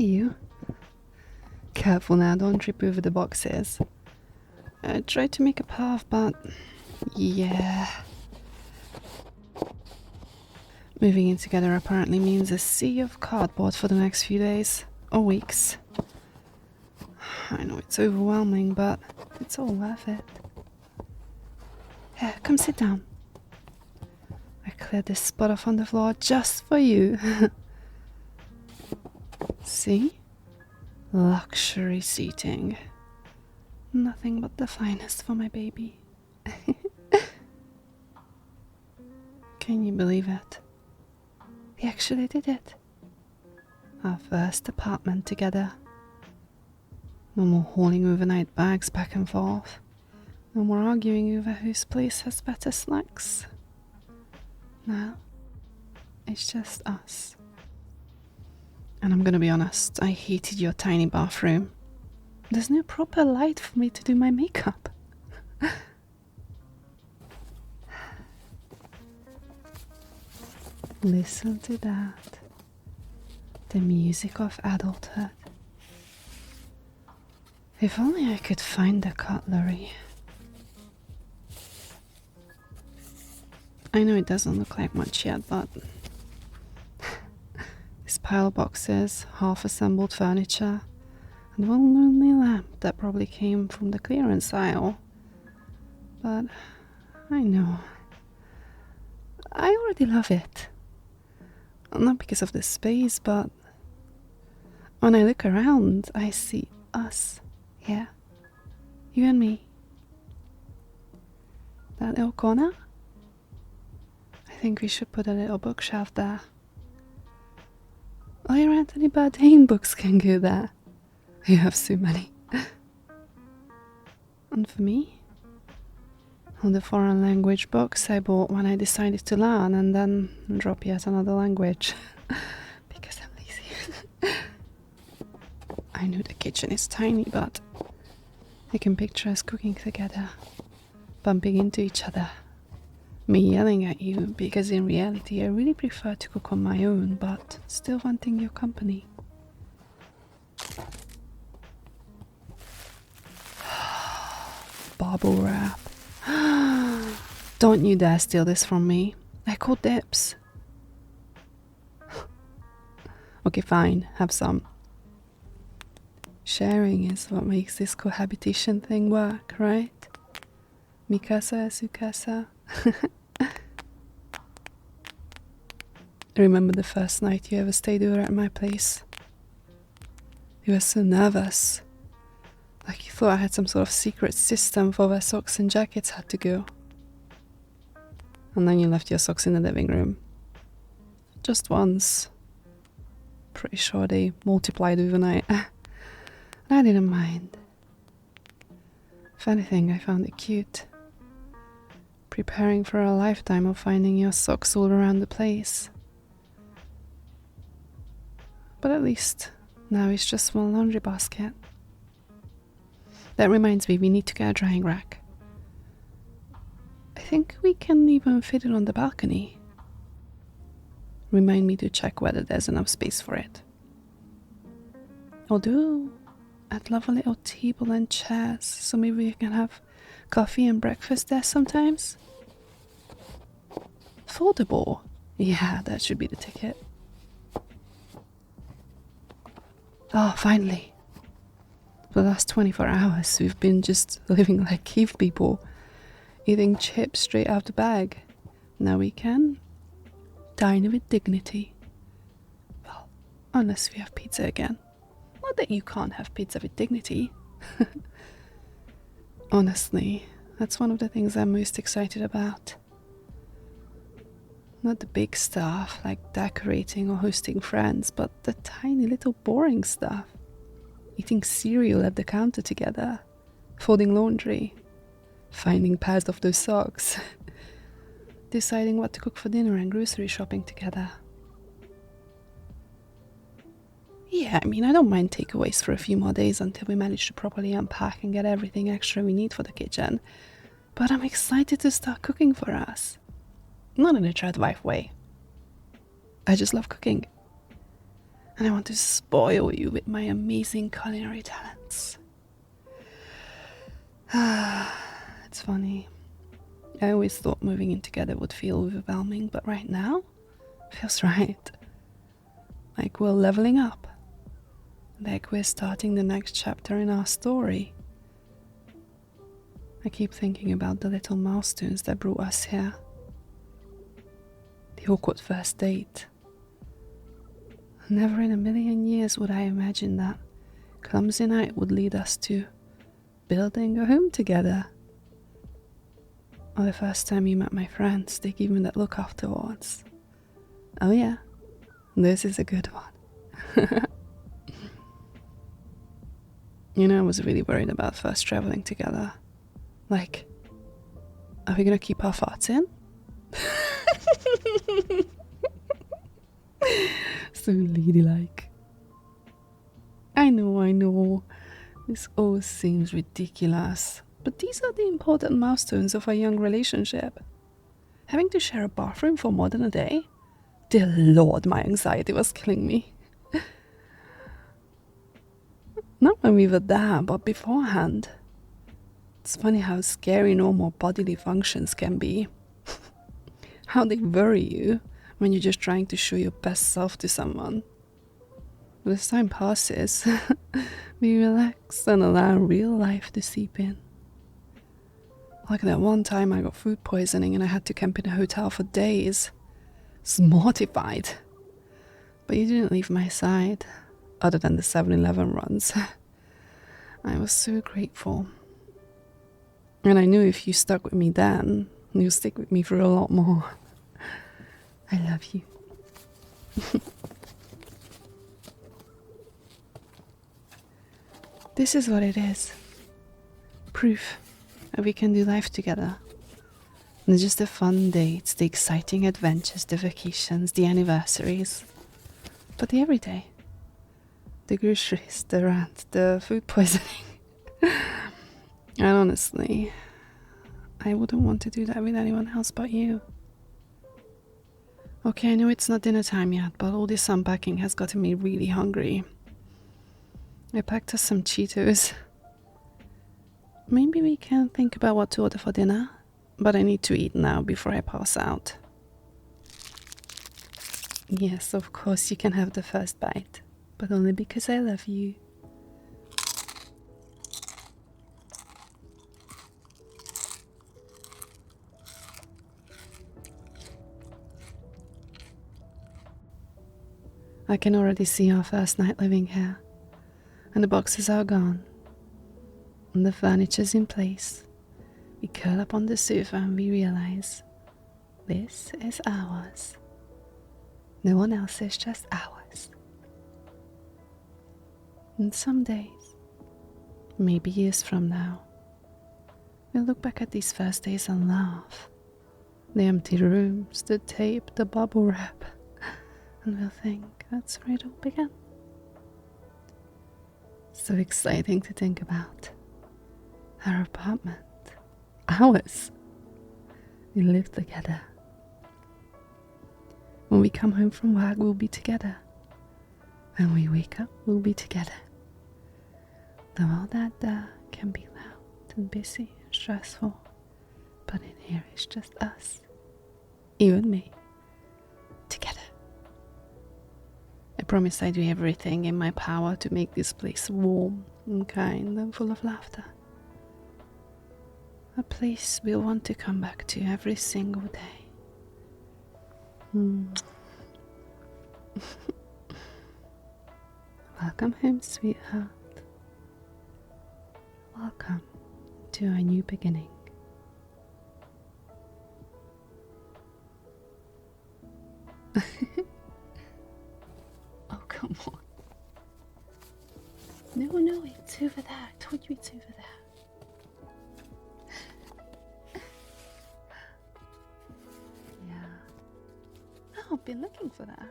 you. Careful now, don't trip over the boxes. I tried to make a path, but yeah. Moving in together apparently means a sea of cardboard for the next few days or weeks. I know it's overwhelming, but it's all worth it. Here, come sit down. I cleared this spot off on the floor just for you. See? Luxury seating. Nothing but the finest for my baby. Can you believe it? We actually did it. Our first apartment together. No more hauling overnight bags back and forth. No more arguing over whose place has better snacks. Now, it's just us. And I'm gonna be honest, I hated your tiny bathroom. There's no proper light for me to do my makeup. Listen to that. The music of adulthood. If only I could find the cutlery. I know it doesn't look like much yet, but this pile of boxes, half-assembled furniture, and one lonely lamp that probably came from the clearance aisle. But I know. I already love it. Not because of the space, but when I look around, I see us. Yeah, you and me. That little corner? I think we should put a little bookshelf there. All your Anthony Bourdain books can go there. You have so many. And for me? All the foreign language books I bought when I decided to learn and then drop yet another language. Because I'm lazy. I know the kitchen is tiny, but I can picture us cooking together, bumping into each other. Me yelling at you, because in reality I really prefer to cook on my own, but still wanting your company. Bubble wrap. Don't you dare steal this from me. I called dibs. Okay, fine, have some. Sharing is what makes this cohabitation thing work, right? Mi casa es su casa. Remember the first night you ever stayed over at my place? You were so nervous. Like you thought I had some sort of secret system for where socks and jackets had to go. And then you left your socks in the living room. Just once. Pretty sure they multiplied overnight. And I didn't mind. If anything, I found it cute. Preparing for a lifetime of finding your socks all around the place. But at least now it's just one laundry basket. That reminds me, we need to get a drying rack. I think we can even fit it on the balcony. Remind me to check whether there's enough space for it. Although, I'd love a little table and chairs, so maybe we can have coffee and breakfast there sometimes. Foldable. Yeah, that should be the ticket. Oh, finally. For the last 24 hours, we've been just living like cave people, eating chips straight out the bag. Now we can dine with dignity. Well, unless we have pizza again. Not that you can't have pizza with dignity. Honestly, that's one of the things I'm most excited about. Not the big stuff like decorating or hosting friends, but the tiny little boring stuff. Eating cereal at the counter together, folding laundry, finding pairs of those socks, deciding what to cook for dinner and grocery shopping together. Yeah, I mean, I don't mind takeaways for a few more days until we manage to properly unpack and get everything extra we need for the kitchen. But I'm excited to start cooking for us. Not in a third wife way. I just love cooking. And I want to spoil you with my amazing culinary talents. It's funny. I always thought moving in together would feel overwhelming, but right now, it feels right. Like we're leveling up. Like we're starting the next chapter in our story. I keep thinking about the little milestones that brought us here. The awkward first date. Never in a million years would I imagine that clumsy night would lead us to building a home together. Or the first time you met my friends, they gave me that look afterwards. Oh yeah, this is a good one. You know, I was really worried about first traveling together. Like, are we gonna keep our farts in? So ladylike. I know. This all seems ridiculous. But these are the important milestones of a young relationship. Having to share a bathroom for more than a day? Dear Lord, my anxiety was killing me. Not when we were there, but beforehand. It's funny how scary normal bodily functions can be. How they worry you when you're just trying to show your best self to someone. But as time passes, we relax and allow real life to seep in. Like that one time I got food poisoning and I had to camp in a hotel for days. I was mortified. But you didn't leave my side, other than the 7-Eleven runs. I was so grateful. And I knew if you stuck with me then, you'll stick with me for a lot more. I love you. This is what it is. Proof that we can do life together. Not just the fun dates, the exciting adventures, the vacations, the anniversaries, but the everyday. The groceries, the rent, the food poisoning. And honestly, I wouldn't want to do that with anyone else but you. Okay, I know it's not dinner time yet, but all this unpacking has gotten me really hungry. I packed us some Cheetos. Maybe we can think about what to order for dinner, but I need to eat now before I pass out. Yes, of course you can have the first bite, but only because I love you. I can already see our first night living here, and the boxes are gone, and the furniture's in place. We curl up on the sofa and we realize this is ours. No one else's, just ours. And some days, maybe years from now, we'll look back at these first days and laugh. The empty rooms, the tape, the bubble wrap, and we'll think that's where it all began. So exciting to think about. Our apartment. Ours. We live together. When we come home from work, we'll be together. When we wake up, we'll be together. The world out there can be loud and busy and stressful, but in here it's just us. You and me. Together. I promise I do everything in my power to make this place warm and kind and full of laughter. A place we'll want to come back to every single day. Welcome home, sweetheart. Welcome to our new beginning. Oh, come on. No, it's over there. I told you it's over there. Yeah. Oh, I've been looking for that.